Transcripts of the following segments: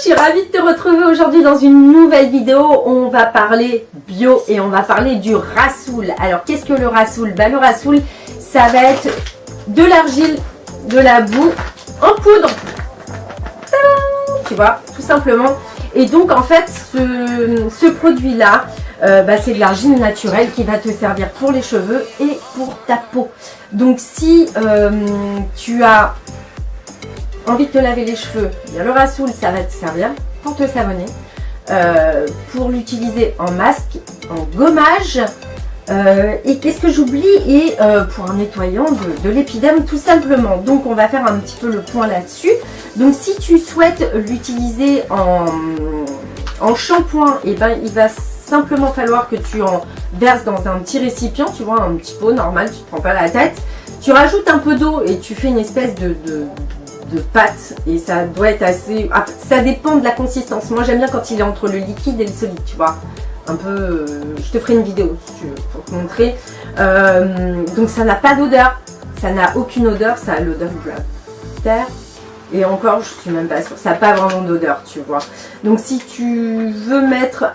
suis ravie de te retrouver aujourd'hui dans une nouvelle vidéo. On va parler bio et on va parler du rassoul. Alors qu'est-ce que le rassoul? Le rassoul, ça va être de l'argile, de la boue en poudre. Tu vois, tout simplement. Et donc en fait, ce produit-là, c'est de l'argile naturelle qui va te servir pour les cheveux et pour ta peau. Donc si tu as envie de te laver les cheveux, le rassoul, ça va te servir pour te savonner, pour l'utiliser en masque, en gommage, et qu'est-ce que j'oublie, et pour un nettoyant de l'épiderme tout simplement. Donc on va faire un petit peu le point là-dessus. Donc si tu souhaites l'utiliser en shampoing, et il va simplement falloir que tu en verses dans un petit récipient, tu vois, un petit pot normal, tu ne te prends pas la tête. Tu rajoutes un peu d'eau et tu fais une espèce de pâte, et ça doit être assez... ça dépend de la consistance. Moi j'aime bien quand il est entre le liquide et le solide, tu vois. Un peu... je te ferai une vidéo si tu veux, pour te montrer. Donc ça n'a pas d'odeur, ça n'a aucune odeur, ça a l'odeur de la terre. Et encore, je suis même pas sûre, ça n'a pas vraiment d'odeur, tu vois. Donc si tu veux mettre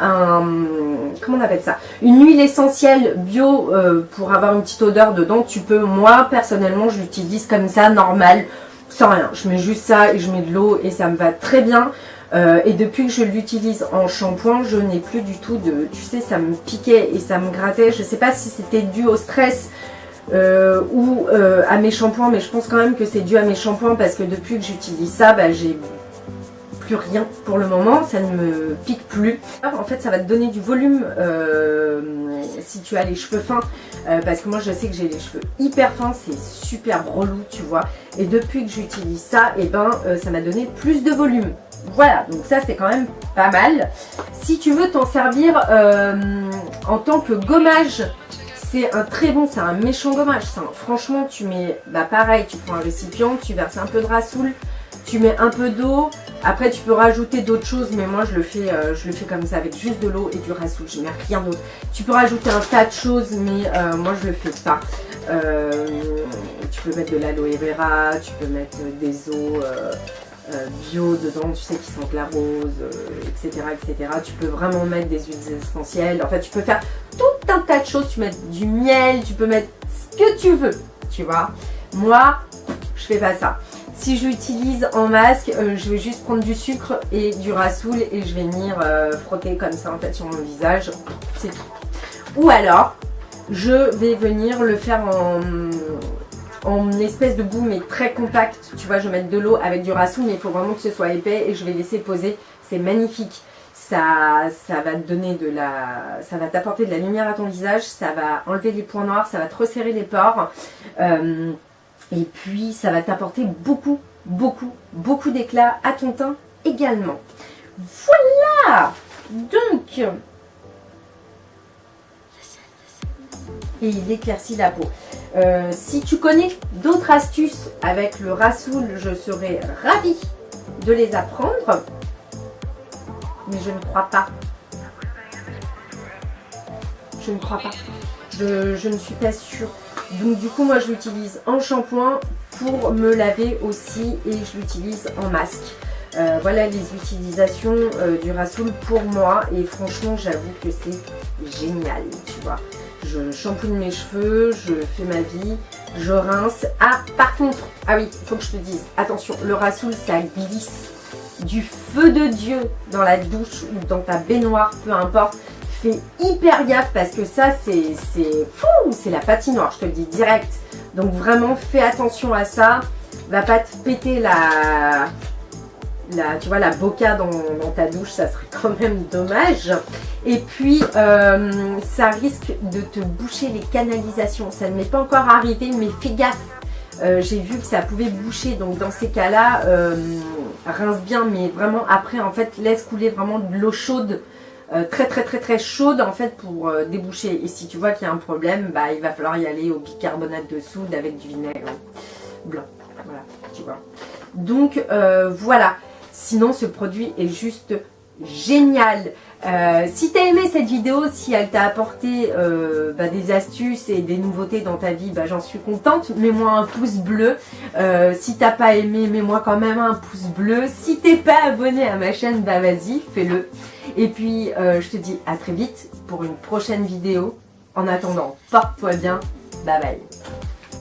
comment on appelle ça, une huile essentielle bio pour avoir une petite odeur dedans, tu peux. Moi personnellement, je l'utilise comme ça, normal, sans rien. Je mets juste ça et je mets de l'eau et ça me va très bien. Et depuis que je l'utilise en shampoing, je n'ai plus du tout de... Tu sais, ça me piquait et ça me grattait. Je sais pas si c'était dû au stress ou à mes shampoings, mais je pense quand même que c'est dû à mes shampoings parce que depuis que j'utilise ça, j'ai plus rien pour le moment, ça ne me pique plus. En fait, ça va te donner du volume si tu as les cheveux fins, parce que moi je sais que j'ai les cheveux hyper fins, c'est super relou, tu vois. Et depuis que j'utilise ça, ça m'a donné plus de volume. Voilà, donc ça c'est quand même pas mal. Si tu veux t'en servir en tant que gommage, c'est un très bon, c'est un méchant gommage. Franchement, tu mets, pareil, tu prends un récipient, tu verses un peu de rassoul, tu mets un peu d'eau. Après, tu peux rajouter d'autres choses, mais moi je le fais comme ça, avec juste de l'eau et du rassoul. Je mets rien d'autre. Tu peux rajouter un tas de choses, mais moi je le fais pas. Tu peux mettre de l'aloe vera, tu peux mettre des eaux bio dedans, tu sais, qui sentent la rose, etc., etc. Tu peux vraiment mettre des huiles essentielles. En fait, tu peux faire tout un tas de choses. Tu peux mettre du miel, tu peux mettre ce que tu veux, tu vois. Moi, je fais pas ça. Si je l'utilise en masque, je vais juste prendre du sucre et du rassoul et je vais venir frotter comme ça en fait sur mon visage. C'est tout. Ou alors, je vais venir le faire en espèce de boue mais très compact. Tu vois, je vais mettre de l'eau avec du rassoul, mais il faut vraiment que ce soit épais et je vais laisser poser. C'est magnifique. Ça va te donner ça va t'apporter de la lumière à ton visage, ça va enlever les points noirs, ça va te resserrer les pores. Et puis ça va t'apporter beaucoup, beaucoup, beaucoup d'éclat à ton teint également. Voilà. Donc, et il éclaircit la peau. Si tu connais d'autres astuces avec le rassoul, je serais ravie de les apprendre. Mais je ne crois pas. Je ne crois pas. Je ne suis pas sûre. Donc du coup, moi je l'utilise en shampoing pour me laver aussi et je l'utilise en masque. Voilà les utilisations du rassoul pour moi et franchement, j'avoue que c'est génial, tu vois. Je shampooine mes cheveux, je fais ma vie, je rince. Ah, par contre, ah oui, il faut que je te dise, attention, le rassoul, ça glisse du feu de Dieu dans la douche ou dans ta baignoire, peu importe. Fais hyper gaffe parce que ça, c'est fou, c'est la patinoire, je te le dis direct. Donc vraiment, fais attention à ça. Va pas te péter tu vois, la boca dans ta douche, ça serait quand même dommage. Et puis, ça risque de te boucher les canalisations. Ça ne m'est pas encore arrivé, mais fais gaffe. J'ai vu que ça pouvait boucher, donc dans ces cas-là, rince bien, mais vraiment après, en fait, laisse couler vraiment de l'eau chaude, très très très très chaude en fait pour déboucher. Et si tu vois qu'il y a un problème, il va falloir y aller au bicarbonate de soude avec du vinaigre blanc. Voilà, tu vois. Donc voilà. Sinon, ce produit est juste génial. Si tu as aimé cette vidéo, si elle t'a apporté des astuces et des nouveautés dans ta vie, j'en suis contente. Mets-moi un pouce bleu. Si t'as pas aimé, mets-moi quand même un pouce bleu. Si t'es pas abonné à ma chaîne, vas-y, fais-le. Et puis, je te dis à très vite pour une prochaine vidéo. En attendant, porte-toi bien. Bye bye.